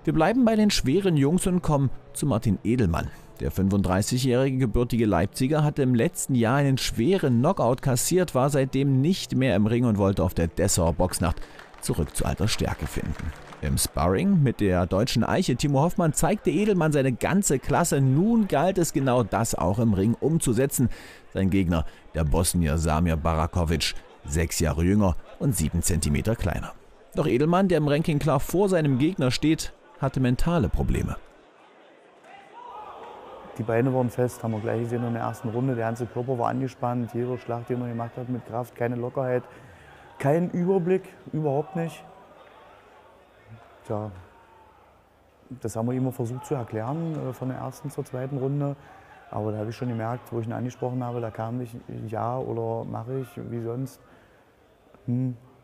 Wir bleiben bei den schweren Jungs und kommen zu Martin Edelmann. Der 35-jährige gebürtige Leipziger hatte im letzten Jahr einen schweren Knockout kassiert, war seitdem nicht mehr im Ring und wollte auf der Dessauer Boxnacht zurück zu alter Stärke finden. Im Sparring mit der deutschen Eiche Timo Hoffmann zeigte Edelmann seine ganze Klasse. Nun galt es genau das auch im Ring umzusetzen. Sein Gegner, der Bosnier Samir Barakovic, 6 Jahre jünger und 7 Zentimeter kleiner. Doch Edelmann, der im Ranking klar vor seinem Gegner steht, hatte mentale Probleme. Die Beine waren fest, haben wir gleich gesehen in der ersten Runde. Der ganze Körper war angespannt, jeder Schlag, den er gemacht hat mit Kraft, keine Lockerheit, kein Überblick, überhaupt nicht. Tja, das haben wir immer versucht zu erklären, von der ersten zur zweiten Runde. Aber da habe ich schon gemerkt, wo ich ihn angesprochen habe, da kam nicht ja oder mache ich, wie sonst.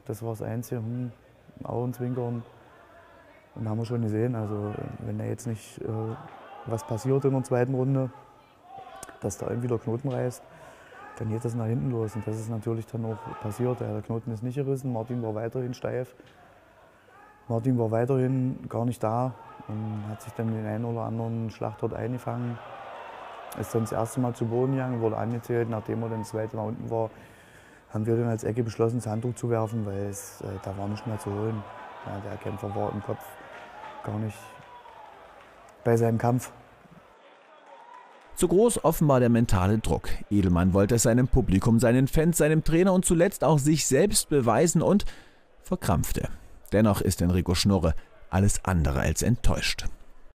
Das war das Einzige, Augenzwinkern. Und da haben wir schon gesehen, also wenn da jetzt nicht was passiert in der zweiten Runde, dass da irgendwie der Knoten reißt, dann geht das nach hinten los. Und das ist natürlich dann auch passiert. Der Knoten ist nicht gerissen, Martin war weiterhin steif. Martin war weiterhin gar nicht da und hat sich dann den einen oder anderen Schlag dort eingefangen. Ist dann das erste Mal zu Boden gegangen, wurde angezählt. Nachdem er dann das zweite Mal unten war, haben wir dann als Ecke beschlossen, das Handtuch zu werfen, weil da war nichts mehr zu holen. Ja, der Kämpfer war im Kopf gar nicht bei seinem Kampf. Zu groß offenbar der mentale Druck. Edelmann wollte es seinem Publikum, seinen Fans, seinem Trainer und zuletzt auch sich selbst beweisen und verkrampfte. Dennoch ist Enrico Schnurre alles andere als enttäuscht.